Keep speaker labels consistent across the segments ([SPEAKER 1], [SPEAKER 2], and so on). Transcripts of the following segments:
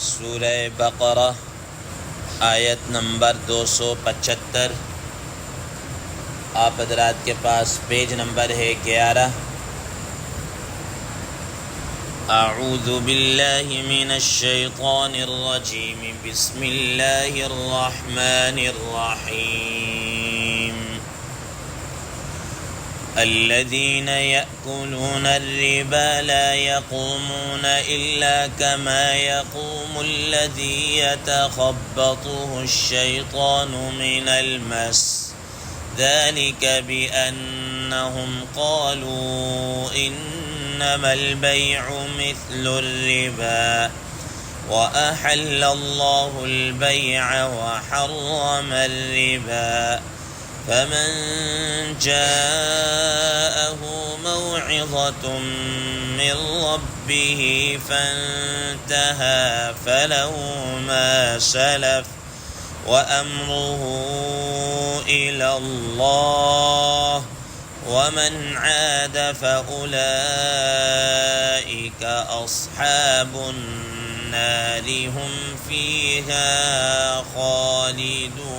[SPEAKER 1] سورہ بقرہ آیت نمبر 275۔ آپ حضرات کے پاس پیج نمبر ہے 11۔ اعوذ باللہ من الشیطان الرجیم، بسم اللہ الرحمن الرحیم۔ الذين يأكلون الربا لا يقومون إلا كما يقوم الذي يتخبطه الشيطان من المس، ذلك بأنهم قالوا إنما البيع مثل الربا وأحل الله البيع وحرم الربا، فمن جاءه موعظة من ربه فانتهى فله ما سلف وأمره إلى الله ومن عاد فأولئك أصحاب النار هم فيها خالدون۔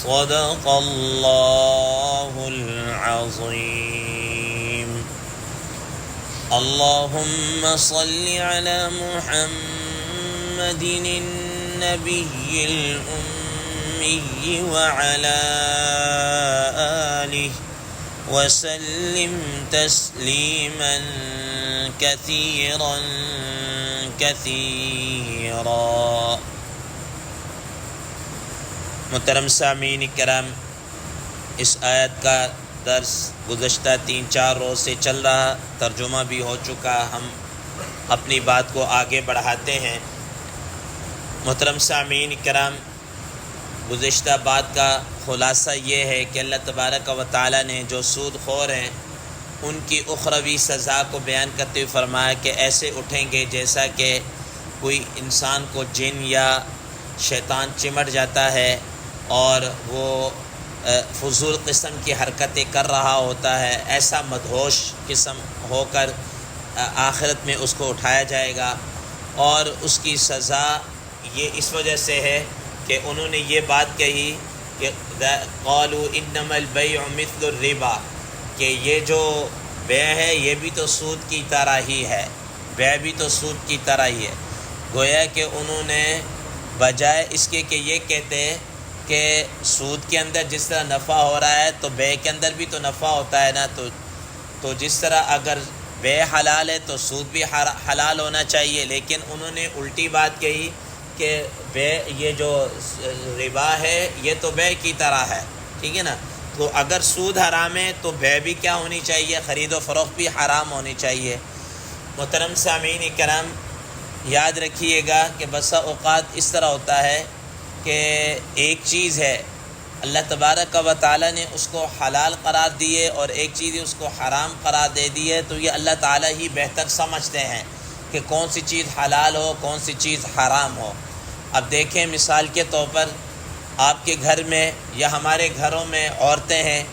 [SPEAKER 1] صدق اللہ العظیم۔ اللہم صل علی محمد النبی الأمی وعلى آلہ وسلم تسلیما کثیرا کثیرا۔ محترم سامعین کرام، اس آیت کا درس گزشتہ 3-4 روز سے چل رہا، ترجمہ بھی ہو چکا، ہم اپنی بات کو آگے بڑھاتے ہیں۔ محترم سامعین کرام، گزشتہ بات کا خلاصہ یہ ہے کہ اللہ تبارک و تعالی نے جو سود خور ہیں ان کی اخروی سزا کو بیان کرتے ہوئے فرمایا کہ ایسے اٹھیں گے جیسا کہ کوئی انسان کو جن یا شیطان چمٹ جاتا ہے اور وہ فضول قسم کی حرکتیں کر رہا ہوتا ہے، ایسا مدہوش قسم ہو کر آخرت میں اس کو اٹھایا جائے گا، اور اس کی سزا یہ اس وجہ سے ہے کہ انہوں نے یہ بات کہی کہ قالوا انما البیع مثل الربا، کہ یہ جو بیع ہے یہ بھی تو سود کی طرح ہی ہے، بیع بھی تو سود کی طرح ہی ہے۔ گویا کہ انہوں نے بجائے اس کے کہ یہ کہتے کہ سود کے اندر جس طرح نفع ہو رہا ہے تو بیع کے اندر بھی تو نفع ہوتا ہے نا، تو جس طرح اگر بیع حلال ہے تو سود بھی حلال ہونا چاہیے، لیکن انہوں نے الٹی بات کہی کہ بیع یہ جو ربا ہے یہ تو بیع کی طرح ہے، ٹھیک ہے نا۔ تو اگر سود حرام ہے تو بیع بھی کیا ہونی چاہیے، خرید و فروخت بھی حرام ہونی چاہیے۔ محترم سامعین کرام، یاد رکھیے گا کہ بسا اوقات اس طرح ہوتا ہے کہ ایک چیز ہے اللہ تبارک و تعالی نے اس کو حلال قرار دیے اور ایک چیز اس کو حرام قرار دے دی ہے، تو یہ اللہ تعالی ہی بہتر سمجھتے ہیں کہ کون سی چیز حلال ہو کون سی چیز حرام ہو۔ اب دیکھیں مثال کے طور پر آپ کے گھر میں یا ہمارے گھروں میں عورتیں ہیں،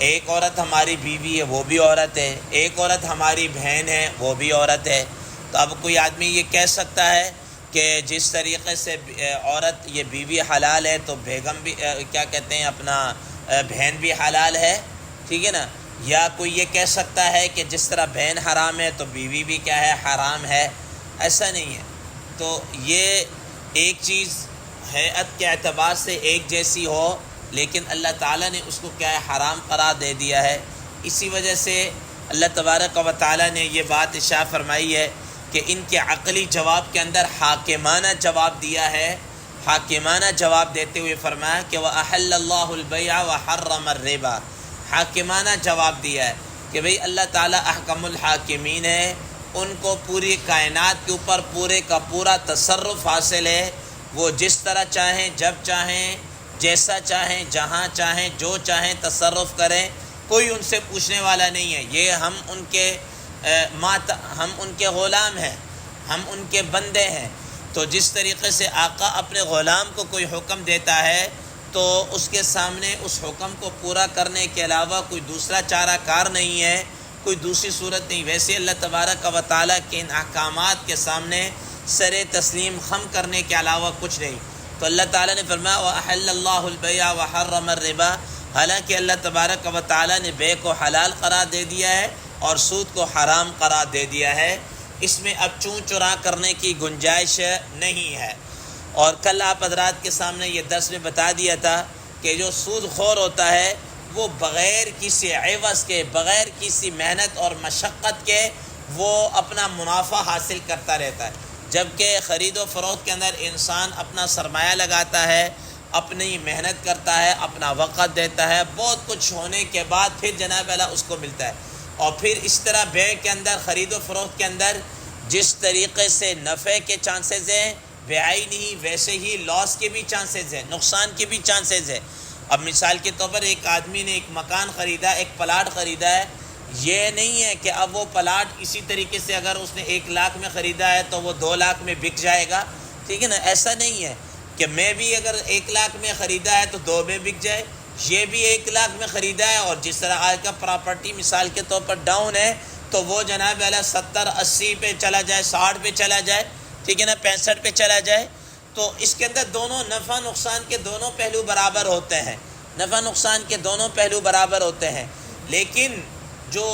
[SPEAKER 1] ایک عورت ہماری بیوی ہے وہ بھی عورت ہے، ایک عورت ہماری بہن ہے وہ بھی عورت ہے۔ تو اب کوئی آدمی یہ کہہ سکتا ہے کہ جس طریقے سے عورت یہ بیوی حلال ہے تو بیگم بھی کیا کہتے ہیں اپنا بہن بھی حلال ہے، ٹھیک ہے نا۔ یا کوئی یہ کہہ سکتا ہے کہ جس طرح بہن حرام ہے تو بیوی بھی کیا ہے، حرام ہے۔ ایسا نہیں ہے۔ تو یہ ایک چیز ہیئت کے اعتبار سے ایک جیسی ہو، لیکن اللہ تعالیٰ نے اس کو کیا ہے، حرام قرار دے دیا ہے۔ اسی وجہ سے اللہ تبارک و تعالیٰ نے یہ بات ارشاد فرمائی ہے کہ ان کے عقلی جواب کے اندر حاکمانہ جواب دیا ہے، حاکمانہ جواب دیتے ہوئے فرمایا کہ وَأَحَلَّ اللَّهُ الْبَيْعَ وَحَرَّمَ الرِّبَا، حاکمانہ جواب دیا ہے کہ بھئی اللہ تعالیٰ احکم الحاکمین ہے، ان کو پوری کائنات کے اوپر پورے کا پورا تصرف حاصل ہے، وہ جس طرح چاہیں، جب چاہیں، جیسا چاہیں، جہاں چاہیں، جو چاہیں تصرف کریں، کوئی ان سے پوچھنے والا نہیں ہے۔ یہ ہم ان کے غلام ہیں، ہم ان کے بندے ہیں۔ تو جس طریقے سے آقا اپنے غلام کو کوئی حکم دیتا ہے تو اس کے سامنے اس حکم کو پورا کرنے کے علاوہ کوئی دوسرا چارہ کار نہیں ہے، کوئی دوسری صورت نہیں. ویسے اللہ تبارک و تعالیٰ کے ان احکامات کے سامنے سر تسلیم خم کرنے کے علاوہ کچھ نہیں. تو اللہ تعالیٰ نے فرمایا وَأَحَلَّ اللَّهُ الْبَيْعَ وَحَرَّمَ الرِّبَا، حالانکہ اللہ تبارک و تعالیٰ نے بے کو حلال قرار دے دیا ہے اور سود کو حرام قرار دے دیا ہے. اس میں اب چون چرا کرنے کی گنجائش نہیں ہے. اور کل آپ حضرات کے سامنے یہ درس میں بتا دیا تھا کہ جو سود خور ہوتا ہے وہ بغیر کسی عوض کے، بغیر کسی محنت اور مشقت کے وہ اپنا منافع حاصل کرتا رہتا ہے. جبکہ خرید و فروخت کے اندر انسان اپنا سرمایہ لگاتا ہے، اپنی محنت کرتا ہے، اپنا وقت دیتا ہے، بہت کچھ ہونے کے بعد پھر جناب اللہ اس کو ملتا ہے. اور پھر اس طرح بیع کے اندر، خرید و فروخت کے اندر جس طریقے سے نفع کے چانسز ہیں بیعی نہیں، ویسے ہی لاس کے بھی چانسز ہیں، نقصان کے بھی چانسز ہیں. اب مثال کے طور پر ایک آدمی نے ایک مکان خریدا، ایک پلاٹ خریدا ہے. یہ نہیں ہے کہ اب وہ پلاٹ اسی طریقے سے اگر اس نے 1 لاکھ میں خریدا ہے تو وہ 2 لاکھ میں بک جائے گا. ٹھیک ہے نا، ایسا نہیں ہے کہ میں بھی اگر 1 لاکھ میں خریدا ہے تو 2 میں بک جائے. یہ بھی 1 لاکھ میں خریدا ہے اور جس طرح آج کا پراپرٹی مثال کے طور پر ڈاؤن ہے تو وہ جناب علیہ 70-80 پہ چلا جائے، 60 پہ چلا جائے، ٹھیک ہے نا، 65 پہ چلا جائے. تو اس کے اندر دونوں نفع نقصان کے دونوں پہلو برابر ہوتے ہیں، نفع نقصان کے دونوں پہلو برابر ہوتے ہیں. لیکن جو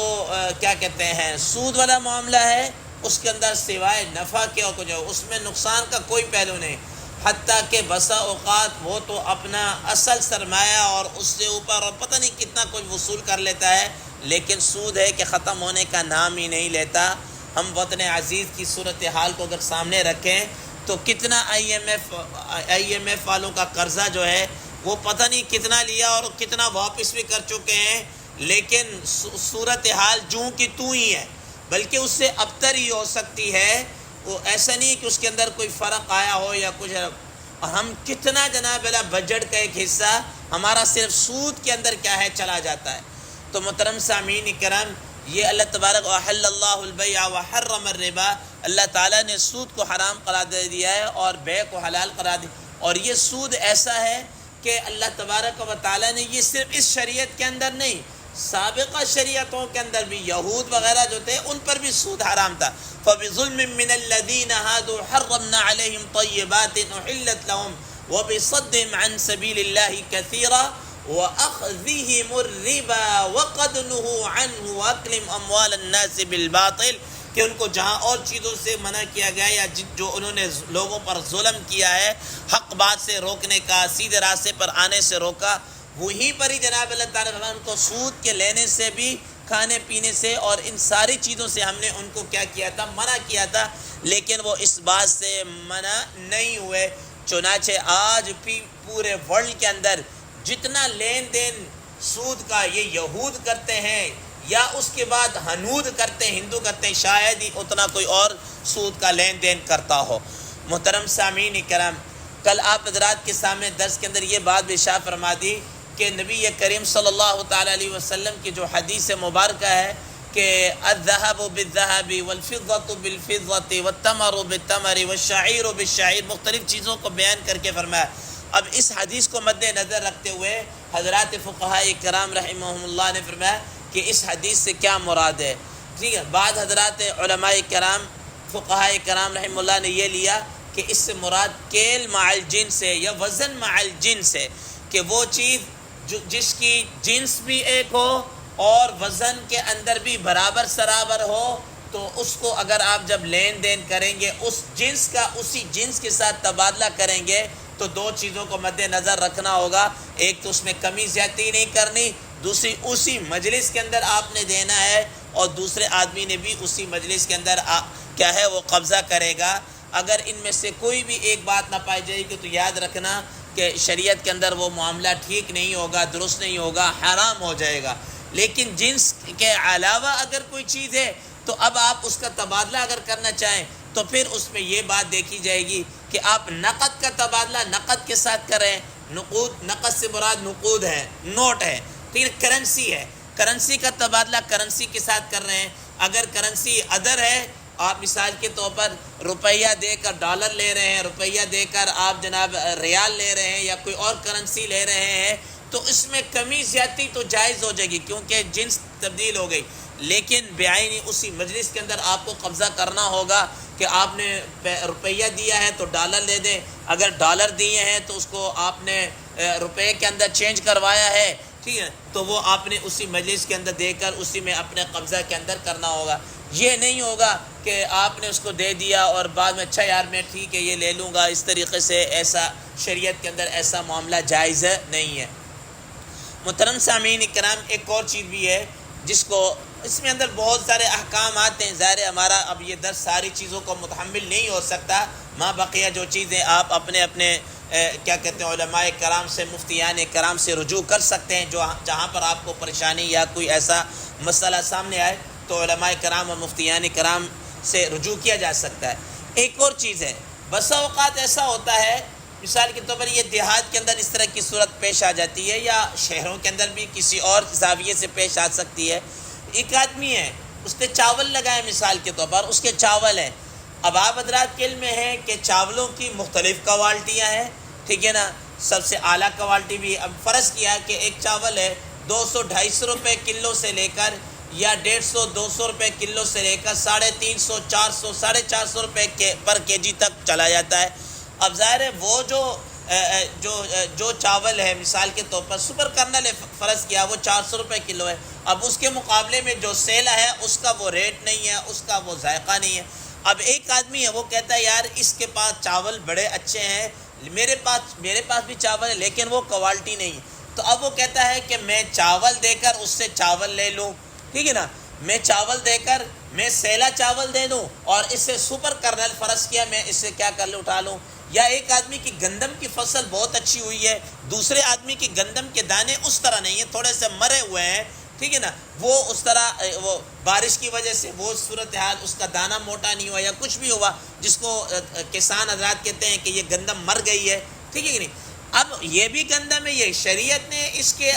[SPEAKER 1] کیا کہتے ہیں سود والا معاملہ ہے اس کے اندر سوائے نفع کے اور کچھ اس میں نقصان کا کوئی پہلو نہیں. حتیٰ کہ بسا اوقات وہ تو اپنا اصل سرمایہ اور اس سے اوپر اور پتہ نہیں کتنا کچھ وصول کر لیتا ہے، لیکن سود ہے کہ ختم ہونے کا نام ہی نہیں لیتا. ہم وطن عزیز کی صورتحال کو اگر سامنے رکھیں تو کتنا آئی ایم ایف والوں کا قرضہ جو ہے وہ پتہ نہیں کتنا لیا اور کتنا واپس بھی کر چکے ہیں، لیکن صورتحال جوں کی توں ہی ہے، بلکہ اس سے ابتر ہی ہو سکتی ہے. وہ ایسا نہیں کہ اس کے اندر کوئی فرق آیا ہو یا کچھ. اور ہم کتنا جناب اللہ بجٹ کا ایک حصہ ہمارا صرف سود کے اندر کیا ہے چلا جاتا ہے. تو محترم سامعین کرام، یہ اللہ تبارک وَأَحَلَّ اللَّهُ الْبَيْعَ وَحَرَّمَ الرِّبَا، اللہ تعالیٰ نے سود کو حرام قرار دے دیا ہے اور بیع کو حلال قرار دیا. اور یہ سود ایسا ہے کہ اللہ تبارک و تعالیٰ نے یہ صرف اس شریعت کے اندر نہیں، سابقہ شریعتوں کے اندر بھی یہود وغیرہ جو تھے ان پر بھی سود حرام تھا. فَبِظُلْمٍ مِّنَ الَّذِينَ هَادُوا حَرَّمْنَا عَلَيْهِمْ طَيِّبَاتٍ أُحِلَّتْ لَهُمْ وَبِصَدِّهِمْ عَنْ سَبِيلِ اللَّهِ كَثِيرًا وَأَخْذِهِمُ الرِّبَا وَقَدْ نُهُوا عَنْهُ وَأَكْلِهِمْ أَمْوَالَ النَّاسِ بِالْبَاطِلِ، کہ ان کو جہاں اور چیزوں سے منع کیا گیا یا جو انہوں نے لوگوں پر ظلم کیا ہے، حق بات سے روکنے کا، سیدھے راستے پر آنے سے روکا، وہیں پر ہی جناب اللہ تعالیٰ نے ان کو سود کے لینے سے بھی، کھانے پینے سے اور ان ساری چیزوں سے ہم نے ان کو کیا کیا تھا، منع کیا تھا. لیکن وہ اس بات سے منع نہیں ہوئے. چنانچہ آج بھی پورے ورلڈ کے اندر جتنا لین دین سود کا یہ یہود کرتے ہیں یا اس کے بعد ہنود کرتے ہیں، ہندو کرتے ہیں، شاید ہی اتنا کوئی اور سود کا لین دین کرتا ہو. محترم سامعین کرام، کل آپ حضرات کے سامنے درس کے اندر یہ بات بھی ارشاد فرما دی کہ نبی کریم صلی اللہ تعالیٰ علیہ وسلم کی جو حدیث مبارکہ ہے کہ الذهب بالذهب والفضة بالفضة والتمر بالتمر والشعير بالشعير، مختلف چیزوں کو بیان کر کے فرمایا. اب اس حدیث کو مد نظر رکھتے ہوئے حضرات فقہاء کرام رحمہم اللہ نے فرمایا کہ اس حدیث سے کیا مراد ہے. ٹھیک ہے، بعض حضرات علماء کرام فقہاء کرام رحمہ اللہ نے یہ لیا کہ اس سے مراد کیل مع الجنس ہے یا وزن مع الجنس ہے، کہ وہ چیز جس کی جنس بھی ایک ہو اور وزن کے اندر بھی برابر سرابر ہو، تو اس کو اگر آپ جب لین دین کریں گے اس جنس کا اسی جنس کے ساتھ تبادلہ کریں گے تو دو چیزوں کو مد نظر رکھنا ہوگا. ایک تو اس میں کمی زیادتی نہیں کرنی، دوسری اسی مجلس کے اندر آپ نے دینا ہے اور دوسرے آدمی نے بھی اسی مجلس کے اندر کیا ہے وہ قبضہ کرے گا. اگر ان میں سے کوئی بھی ایک بات نہ پائی جائے گی تو یاد رکھنا کہ شریعت کے اندر وہ معاملہ ٹھیک نہیں ہوگا، درست نہیں ہوگا، حرام ہو جائے گا. لیکن جنس کے علاوہ اگر کوئی چیز ہے تو اب آپ اس کا تبادلہ اگر کرنا چاہیں تو پھر اس میں یہ بات دیکھی جائے گی کہ آپ نقد کا تبادلہ نقد کے ساتھ کریں. نقود، نقد سے مراد نقود ہے، نوٹ ہے، پھر کرنسی ہے، کرنسی کا تبادلہ کرنسی کے ساتھ کر رہے ہیں. اگر کرنسی ادر ہے، آپ مثال کے طور پر روپیہ دے کر ڈالر لے رہے ہیں، روپیہ دے کر آپ جناب ریال لے رہے ہیں یا کوئی اور کرنسی لے رہے ہیں، تو اس میں کمی زیادتی تو جائز ہو جائے گی کیونکہ جنس تبدیل ہو گئی. لیکن بعینی اسی مجلس کے اندر آپ کو قبضہ کرنا ہوگا کہ آپ نے روپیہ دیا ہے تو ڈالر لے دیں، اگر ڈالر دیے ہیں تو اس کو آپ نے روپے کے اندر چینج کروایا ہے، ٹھیک ہے، تو وہ آپ نے اسی مجلس کے اندر دے کر اسی میں اپنے قبضہ کے اندر کرنا ہوگا۔ یہ نہیں ہوگا کہ آپ نے اس کو دے دیا اور بعد میں اچھا یار میں ٹھیک ہے یہ لے لوں گا، اس طریقے سے ایسا شریعت کے اندر ایسا معاملہ جائز نہیں ہے۔ محترم سامعین اکرام، ایک اور چیز بھی ہے جس کو اس میں اندر بہت سارے احکامات ہیں، ظاہر ہمارا اب یہ درس ساری چیزوں کو متحمل نہیں ہو سکتا، ماں بقیہ جو چیزیں آپ اپنے کیا کہتے ہیں علماء کرام سے، مفتیان کرام سے رجوع کر سکتے ہیں، جہاں پر آپ کو پریشانی یا کوئی ایسا مسئلہ سامنے آئے تو علماء کرام اور مفتیان کرام سے رجوع کیا جا سکتا ہے۔ ایک اور چیز ہے، بسا اوقات ایسا ہوتا ہے، مثال کے طور پر یہ دیہات کے اندر اس طرح کی صورت پیش آ جاتی ہے، یا شہروں کے اندر بھی کسی اور زاویے سے پیش آ سکتی ہے۔ ایک آدمی ہے، اس نے چاول لگائے مثال کے طور پر، اس کے چاول ہیں، اب آپ حضرات کے علم میں ہے کہ چاولوں کی مختلف کوالٹیاں ہیں، ٹھیک ہے نا، سب سے اعلیٰ کوالٹی بھی۔ اب فرض کیا کہ ایک چاول ہے 200-250 روپے کلو سے لے کر، یا 150-200 روپے کلو سے لے کر 350, 400, 450 روپے پر کے جی تک چلا جاتا ہے۔ اب ظاہر ہے وہ جو چاول ہے مثال کے طور پر سپر کرنل ہے، فرض کیا وہ 400 روپے کلو ہے، اب اس کے مقابلے میں جو سیلا ہے اس کا وہ ریٹ نہیں ہے، اس کا وہ ذائقہ نہیں ہے۔ اب ایک آدمی ہے وہ کہتا ہے یار اس کے پاس چاول بڑے اچھے ہیں، میرے پاس بھی چاول ہے لیکن وہ کوالٹی نہیں ہے، تو اب وہ کہتا ہے کہ میں چاول دے کر اس سے چاول لے لوں، ٹھیک ہے نا، میں چاول دے کر میں سیلا چاول دے دوں اور اس سے سپر کرنل فرض کیا میں اس سے کیا کر لوں اٹھا لوں۔ یا ایک آدمی کی گندم کی فصل بہت اچھی ہوئی ہے، دوسرے آدمی کی گندم کے دانے اس طرح نہیں ہیں، تھوڑے سے مرے ہوئے ہیں، ٹھیک ہے نا، وہ اس طرح وہ بارش کی وجہ سے وہ صورتحال اس کا دانہ موٹا نہیں ہوا یا کچھ بھی ہوا جس کو کسان حضرات کہتے ہیں کہ یہ گندم مر گئی ہے، ٹھیک ہے کہ نہیں۔ اب یہ بھی گندم ہے، یہ شریعت نے اس کے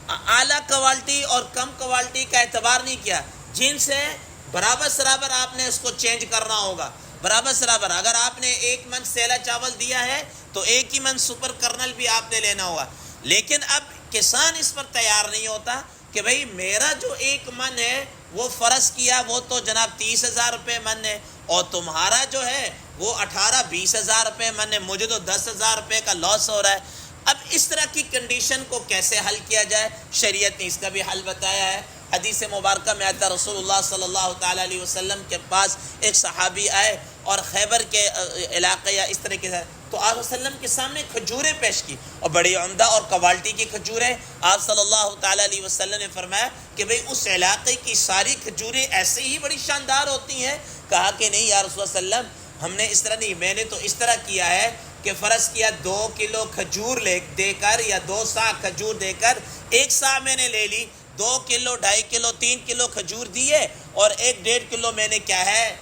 [SPEAKER 1] اعلیٰ کوالٹی اور کم کوالٹی کا اعتبار نہیں کیا، جن سے برابر سرابر آپ نے اس کو چینج کرنا ہوگا، برابر سرابر۔ اگر آپ نے 1 من سیلا چاول دیا ہے تو 1 ہی من سپر کرنل بھی آپ نے لینا ہوگا، لیکن اب کسان اس پر تیار نہیں ہوتا کہ بھئی میرا جو 1 من ہے وہ فرض کیا وہ تو جناب 30,000 روپے من ہے، اور تمہارا جو ہے وہ 18-20,000 روپے من ہے، مجھے تو 10,000 روپے کا لاس ہو رہا ہے۔ اب اس طرح کی کنڈیشن کو کیسے حل کیا جائے، شریعت نے اس کا بھی حل بتایا ہے۔ حدیث مبارکہ میں آتا رسول اللہ صلی اللہ تعالیٰ علیہ وسلم کے پاس ایک صحابی آئے اور خیبر کے علاقے یا اس طرح کے، تو آپ صلی اللہ علیہ وسلم کے سامنے کھجوریں پیش کی اور بڑی عمدہ اور کوالٹی کی کھجوریں۔ آپ صلی اللہ تعالیٰ علیہ وسلم نے فرمایا کہ بھئی اس علاقے کی ساری کھجوریں ایسے ہی بڑی شاندار ہوتی ہیں؟ کہا کہ نہیں یا رسول اللہ صلی اللہ علیہ وسلم، ہم نے اس طرح نہیں، میں نے تو اس طرح کیا ہے کہ فرض کیا 2 کلو کھجور دے کر یا 2 سا کھجور دے کر 1 سا میں نے لے لی، 2 کلو 2.5 کلو 3 کلو کھجور دیے اور 1.5 کلو میں نے کیا ہے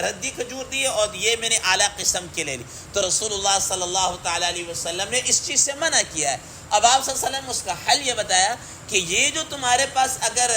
[SPEAKER 1] ردی کھجور دیے، اور یہ میں نے اعلیٰ قسم کے لے لی۔ تو رسول اللہ صلی اللہ تعالیٰ علیہ وسلم نے اس چیز سے منع کیا ہے۔ اب آپ صلی اللہ علیہ وسلم اس کا حل یہ بتایا کہ یہ جو تمہارے پاس اگر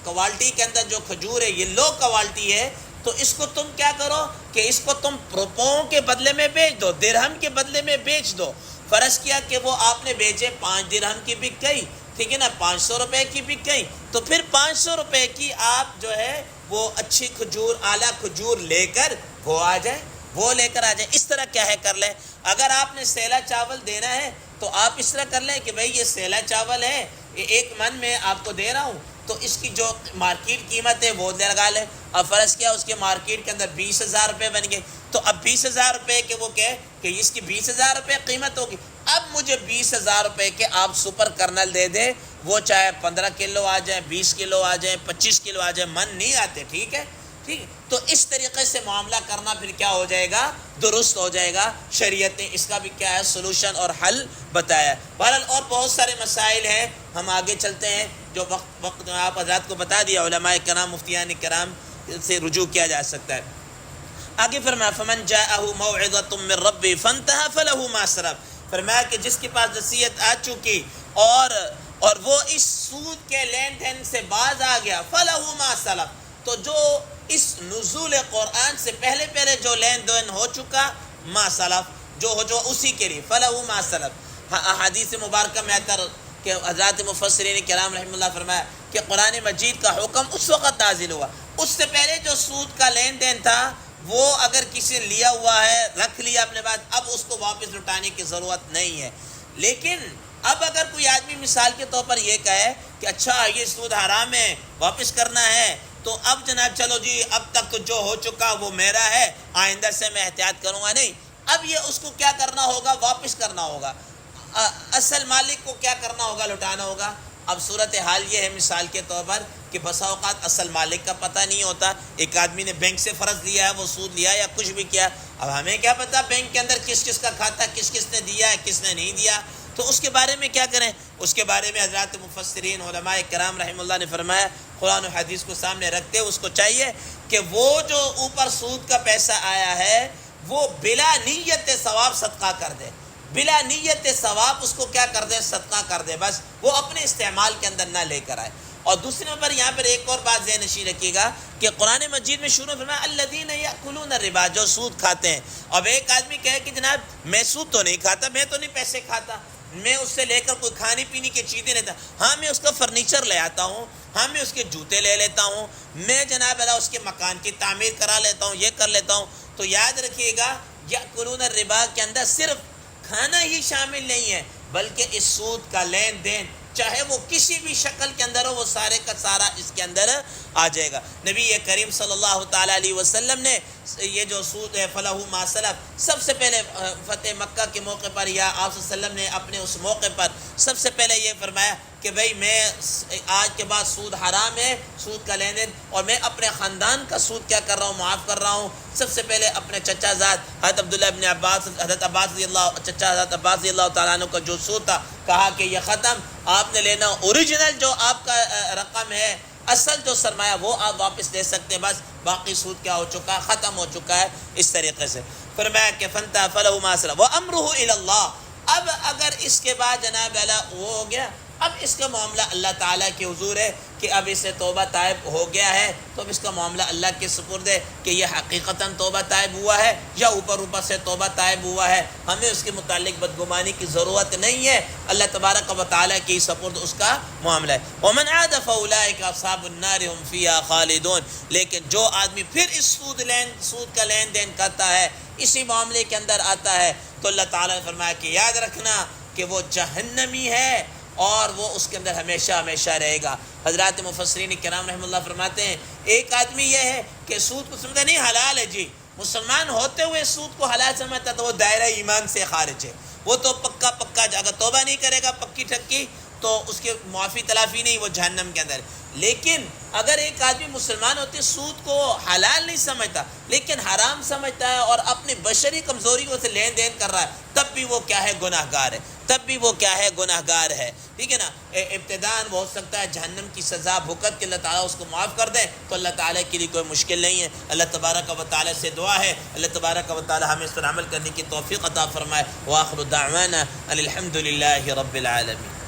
[SPEAKER 1] کوالٹی کے اندر جو کھجور ہے یہ لو کوالٹی ہے، تو اس کو تم کیا کرو کہ اس کو تم روپوں کے بدلے میں بیچ دو، درہم کے بدلے میں بیچ دو۔ فرض کیا کہ وہ آپ نے بیچے 5 درہم کی بک گئی، ٹھیک ہے نا، 500 روپے کی بک گئی، تو پھر 500 روپے کی آپ جو ہے وہ اچھی کھجور اعلیٰ کھجور لے کر وہ لے کر آ جائیں۔ اس طرح کیا ہے کر لیں۔ اگر آپ نے سیلا چاول دینا ہے تو آپ اس طرح کر لیں کہ بھئی یہ سیلا چاول ہے، 1 من میں آپ کو دے رہا ہوں، تو اس کی جو مارکیٹ قیمت ہے وہ لگا لیں۔ اب فرض کیا اس کے مارکیٹ کے اندر 20,000 روپے بن گئے، تو اب 20,000 روپے کے وہ کہے کہ اس کی 20,000 روپے قیمت ہوگی، اب مجھے 20,000 روپے کے آپ سپر کرنل دے دیں، وہ چاہے 15 کلو آ جائیں، 20 کلو آ جائیں، 25 کلو آ جائیں، من نہیں آتے، ٹھیک ہے، ٹھیک۔ تو اس طریقے سے معاملہ کرنا پھر کیا ہو جائے گا، درست ہو جائے گا۔ شریعت نے اس کا بھی کیا ہے سولوشن اور حل بتایا۔ بہرحال اور بہت سارے مسائل ہیں، ہم آگے چلتے ہیں، جو وقت میں آپ حضرات کو بتا دیا، علماء کرام مفتیان کرام سے رجوع کیا جا سکتا ہے۔ آگے فرمایا فمن جاءہ موعظۃ من ربہ فانتہی فلہ ما سلف، فرمایا کہ جس کے پاس نصیحت آ چکی اور وہ اس سود کے لین دین سے باز آ گیا، فلہ ما سلف، تو جو اس نزول قرآن سے پہلے جو لین دین ہو چکا، ما سلف، جو اسی کے لیے فلہ ما سلف۔ حدیث مبارکہ میں آتا کہ حضرات مفسرین کرام رحمہ اللہ فرمایا کہ قرآن مجید کا حکم اس وقت نازل ہوا، اس سے پہلے جو سود کا لین دین تھا وہ اگر کسی نے لیا ہوا ہے، رکھ لیا اپنے پاس، اب اس کو واپس لوٹانے کی ضرورت نہیں ہے۔ لیکن اب اگر کوئی آدمی مثال کے طور پر یہ کہے کہ اچھا یہ سود حرام ہے، واپس کرنا ہے، تو اب جناب چلو جی اب تک تو جو ہو چکا وہ میرا ہے، آئندہ سے میں احتیاط کروں گا، نہیں، اب یہ اس کو کیا کرنا ہوگا؟ واپس کرنا ہوگا۔ اصل مالک کو کیا کرنا ہوگا؟ لوٹانا ہوگا۔ اب صورتحال یہ ہے مثال کے طور پر کہ بسا اوقات اصل مالک کا پتہ نہیں ہوتا، ایک آدمی نے بینک سے فرض لیا ہے، وہ سود لیا یا کچھ بھی کیا، اب ہمیں کیا پتہ بینک کے اندر کس کس کا کھاتا، کس کس نے دیا ہے، کس نے نہیں دیا، تو اس کے بارے میں کیا کریں؟ اس کے بارے میں حضرات مفسرین علماء کرام رحم اللہ نے فرمایا، قرآن و حدیث کو سامنے رکھتے اس کو چاہیے کہ وہ جو اوپر سود کا پیسہ آیا ہے وہ بلا نیت ثواب صدقہ کر دے، بلا نیت ثواب اس کو کیا کر دے؟ صدقہ کر دے، بس وہ اپنے استعمال کے اندر نہ لے کر آئے۔ اور دوسرے نمبر یہاں پر ایک اور بات ذہن نشین رکھیے گا کہ قرآن مجید میں شروع فرمایا الذین یأکلون الربا، جو سود کھاتے ہیں۔ اب ایک آدمی کہے کہ جناب میں سود تو نہیں کھاتا، میں تو نہیں پیسے کھاتا، میں اس سے لے کر کوئی کھانے پینے کی چیزیں لیتا، ہاں میں اس کا فرنیچر لے آتا ہوں، ہاں میں اس کے جوتے لے لیتا ہوں، میں جناب اللہ اس کے مکان کی تعمیر کرا لیتا ہوں، یہ کر لیتا ہوں، تو یاد رکھیے گا یأکلون الربا کے اندر صرف کھانا ہی شامل نہیں ہے، بلکہ اس سود کا لین دین چاہے وہ کسی بھی شکل کے اندر ہو، وہ سارے کا سارا اس کے اندر آ جائے گا۔ نبی کریم صلی اللہ تعالیٰ علیہ وسلم نے یہ جو سود ہے فَلَهُ مَا سَلَف، سب سے پہلے فتح مکہ کے موقع پر یا آپ صلی اللہ علیہ وسلم نے اپنے اس موقع پر سب سے پہلے یہ فرمایا کہ بھئی میں آج کے بعد سود حرام ہے، سود کا لین دین، اور میں اپنے خاندان کا سود کیا کر رہا ہوں؟ معاف کر رہا ہوں۔ سب سے پہلے اپنے چچا زاد حضرت عبداللہ ابن عباس، حضرت عباس رضی اللہ، چچا حضرت عباس رضی اللہ تعالیٰ عنہ کا جو سود تھا، کہا کہ یہ ختم، آپ نے لینا اوریجنل جو آپ کا رقم ہے، اصل جو سرمایہ وہ آپ واپس لے سکتے ہیں، بس باقی سود کیا ہو چکا ہے؟ ختم ہو چکا ہے۔ اس طریقے سے فرمایا کہ فَانْتَهَا فَلَهُ مَا سَلَفَ وَأَمْرُهُ إِلَى اللَّهِ۔ اب اگر اس کے بعد جناب اللہ وہ ہو گیا، اب اس کا معاملہ اللہ تعالیٰ کے حضور ہے کہ اب اسے توبہ طائب ہو گیا ہے، تو اب اس کا معاملہ اللہ کے سپرد ہے کہ یہ حقیقتاً توبہ طائب ہوا ہے یا اوپر سے توبہ طائب ہوا ہے، ہمیں اس کے متعلق بدگمانی کی ضرورت نہیں ہے، اللہ تبارک و تعالیٰ کے سپرد اس کا معاملہ ہے۔ وَمَنْ عَادَ فَأُولَٰئِكَ أَصْحَابُ النَّارِ هُمْ فِيهَا خَالِدُونَ۔ لیکن جو آدمی پھر اس سود کا لین دین کرتا ہے، اسی معاملے کے اندر آتا ہے، تو اللہ تعالیٰ نے فرمایا کہ یاد رکھنا کہ وہ جہنمی ہے اور وہ اس کے اندر ہمیشہ ہمیشہ رہے گا۔ حضرات مفسرین کرام رحمہ اللہ فرماتے ہیں ایک آدمی یہ ہے کہ سود کو سمجھتا نہیں حلال ہے، جی مسلمان ہوتے ہوئے سود کو حلال سمجھتا تو وہ دائرہ ایمان سے خارج ہے، وہ تو پکا اگر توبہ نہیں کرے گا پکی ٹھکی تو اس کے معافی تلافی نہیں، وہ جہنم کے اندر۔ لیکن اگر ایک آدمی مسلمان ہوتے سود کو حلال نہیں سمجھتا لیکن حرام سمجھتا ہے اور اپنی بشری کمزوریوں سے لین دین کر رہا ہے، تب بھی وہ کیا ہے؟ گناہ گار ہے، تب بھی وہ کیا ہے؟ گناہ گار ہے، ٹھیک ہے نا۔ ابتداً وہ ہو سکتا ہے جہنم کی سزا بھگت کے اللہ تعالیٰ اس کو معاف کر دے، تو اللہ تعالیٰ کے لیے کوئی مشکل نہیں ہے۔ اللہ تبارک و تعالیٰ سے دعا ہے اللہ تبارک و تعالیٰ ہمیں اس پر عمل کرنے کی توفیق عطا فرمائے۔ وآخر دعوانا ان الحمد للہ رب العالمین۔